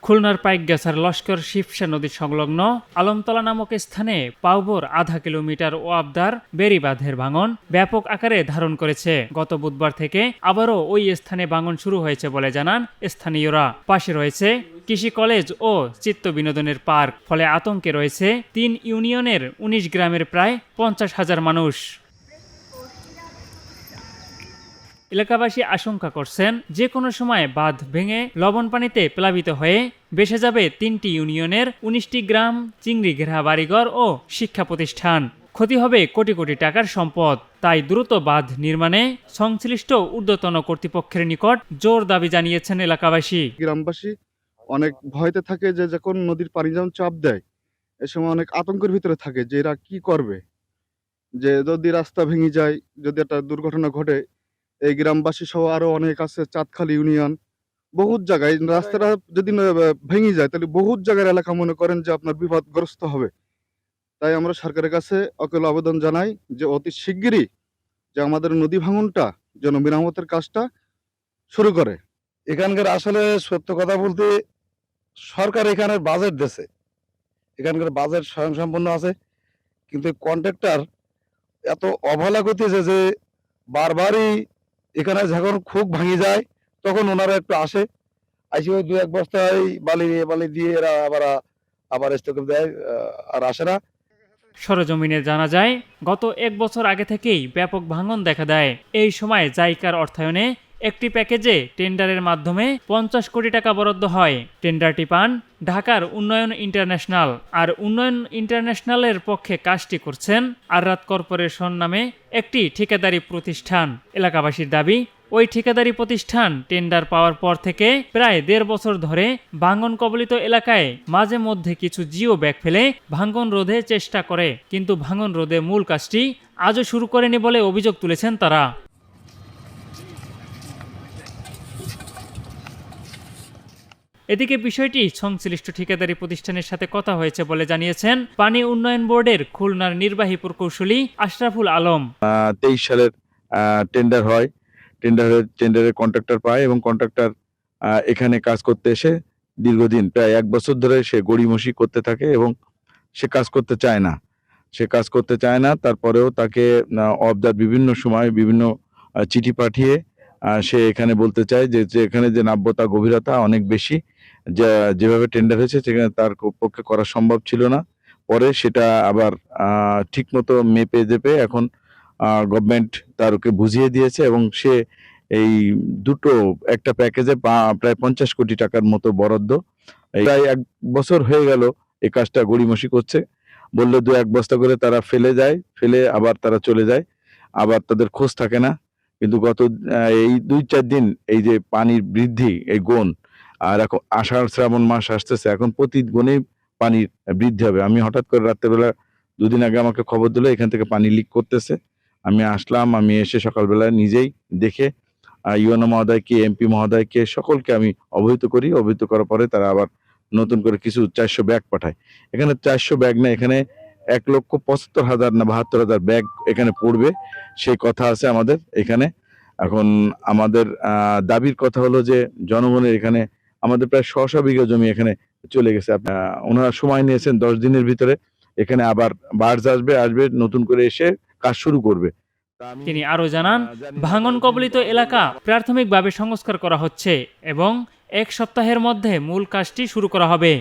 খুলনার পাইকগাছার লস্কর শিবসা নদী সংলগ্ন আলমতলা নামক স্থানে পাউবোর আধা কিলোমিটার ওয়াবদার বেড়িবাঁধের ভাঙন ব্যাপক আকারে ধারণ করেছে। গত বুধবার থেকে আবারও ওই স্থানে ভাঙন শুরু হয়েছে বলে জানান স্থানীয়রা। পাশে রয়েছে কৃষি কলেজ ও চিত্ত বিনোদনের পার্ক, ফলে আতঙ্কে রয়েছে ৩ ইউনিয়নের ১৯ গ্রামের প্রায় ৫০,০০০ মানুষ। এলাকাবাসী আশঙ্কা করছেন যে কোনো সময় বাঁধ ভেঙে লবণ পানিতে প্লাবিত হয়ে ভেসে যাবে ৩টি ইউনিয়নের ১৯টি গ্রাম, চিংড়িঘেরা বাড়িঘর ও শিক্ষা প্রতিষ্ঠান। ক্ষতি হবে কোটি কোটি টাকার সম্পদ। তাই দ্রুত বাঁধ নির্মাণে সংশ্লিষ্ট ঊর্ধ্বতন কর্তৃপক্ষের নিকট জোর দাবি জানিয়েছেন এলাকাবাসী। গ্রামবাসী অনেক ভয়তে থাকে যে যখন নদীর পানি যখন চাপ দেয়, এ সময় অনেক আতঙ্কের ভিতরে থাকে যে এরা কি করবে, যে যদি রাস্তা ভেঙে যায়, যদি একটা দুর্ঘটনা ঘটে। এই গ্রামবাসী সহ আরো অনেক আছে, চাঁদখালী ইউনিয়ন, বহুত জায়গায় রাস্তাটা যদি ভেঙে যায় তাহলে বহুত জায়গার এলাকা মনে করেন যে আপনার বিপদগ্রস্ত হবে। তাই আমরা সরকারের কাছে অকল আবেদন জানাই যে অতি শিগগিরই যে আমাদের নদী ভাঙনটা যেন মেরামতের কাজটা শুরু করে। এখানকার আসলে সত্য কথা বলতে সরকার এখানে বাজেট দিয়েছে, এখানকার বাজেট স্বয়ংসম্পূর্ণ আছে, কিন্তু কন্ট্রাক্টর এত অবহেলা করতেছে যে বারবারই এখানে যখন খুব ভাঙি যায় তখন ওনারা একটু আসে, আসি ওই ২-১ বস্তায় বালি দিয়ে এরা আবার স্টক দেয়, আর আসে না। সরেজমিনে জানা যায়, গত ১ বছর আগে থেকেই ব্যাপক ভাঙন দেখা দেয়। এই সময় জাইকার অর্থায়নে একটি প্যাকেজে টেন্ডারের মাধ্যমে ৫০ কোটি টাকা বরাদ্দ হয়। টেন্ডারটি পান ঢাকার উন্নয়ন ইন্টারন্যাশনাল। আর উন্নয়ন ইন্টারন্যাশনালের পক্ষে কাজটি করছেন আররাত কর্পোরেশন নামে একটি ঠিকাদারি প্রতিষ্ঠান। এলাকাবাসীর দাবি, ওই ঠিকাদারি প্রতিষ্ঠান টেন্ডার পাওয়ার পর থেকে প্রায় ১.৫ বছর ধরে ভাঙন কবলিত এলাকায় মাঝে মধ্যে কিছু জিও ব্যাগ ফেলে ভাঙন রোধে চেষ্টা করে, কিন্তু ভাঙন রোধে মূল কাজটি আজও শুরু করেনি বলে অভিযোগ তুলেছেন তারা। এদিকে বিষয়টি সংশ্লিষ্ট ঠিকাদারি প্রতিষ্ঠানের সাথে কথা হয়েছে বলে জানিয়েছেন পানি উন্নয়ন বোর্ডের খুলনার নির্বাহী প্রকৌশলী আশরাফুল আলম। ২৩ সালের টেন্ডার হয়, টেন্ডারের কন্ট্রাক্টর পায় এবং কন্ট্রাক্টর এখানে কাজ করতে এসে দীর্ঘদিন প্রায় ১ বছর ধরে সে গড়িমসি করতে থাকে এবং সে কাজ করতে চায় না। তারপরেও তাকে অবদার বিভিন্ন সময় বিভিন্ন চিঠি পাঠিয়ে সে এখানে বলতে চায় যে এখানে যে নাব্যতা গভীরতা অনেক বেশি, যেভাবে টেন্ডার হয়েছে সেখানে তার পক্ষে করা সম্ভব ছিল না। পরে সেটা আবার ঠিক মতো মেপে জেপে এখন গভর্নমেন্ট তারকে বুঝিয়ে দিয়েছে এবং সে এই একটা প্যাকেজে প্রায় ৫০ কোটি টাকার মতো বরাদ্দ। প্রায় ১ বছর হয়ে গেল এই কাজটা গড়িমসি করছে। বললে ২-১ বস্তা করে তারা ফেলে আবার তারা চলে যায়, আবার তাদের খোঁজ থাকে না। কিন্তু গত এই ২-৪ দিন এই যে পানির বৃদ্ধি, এই গুণ, আর এখন আষাঢ় শ্রাবণ মাস আসতেছে, এখন প্রতি গুণেই পানির বৃদ্ধি হবে। আমি হঠাৎ করে রাত্রেবেলা ২ দিন আগে আমাকে খবর দিল এখান থেকে পানি লিক করতেছে। আমি আসলাম, আমি এসে সকালবেলা নিজেই দেখে ইউএনও মহোদয়কে, এমপি মহোদয়কে, সকলকে আমি অবহিত করার পরে তারা আবার নতুন করে কিছু ৪০০ ব্যাগ পাঠায়। এখানে ৪০০ ব্যাগ না, এখানে ১,৭৫,০০০ না ৭২,০০০ ব্যাগ এখানে পড়বে, সেই কথা আছে আমাদের এখানে। এখন আমাদের দাবির কথা হলো যে জনগণের এখানে আমাদের প্রায় ১০০ বিঘা জমি এখানে চলে গেছে। ওনারা সময় নিয়েছেন ১০ দিনের ভিতরে এখানে আবার বার্জ আসবে নতুন করে এসে কাজ শুরু করবে। তিনি আরও জানান, ভাঙন কবলিত এলাকা প্রাথমিকভাবে সংস্কার করা হচ্ছে এবং ১ সপ্তাহের মধ্যে মূল কাজটি শুরু করা হবে।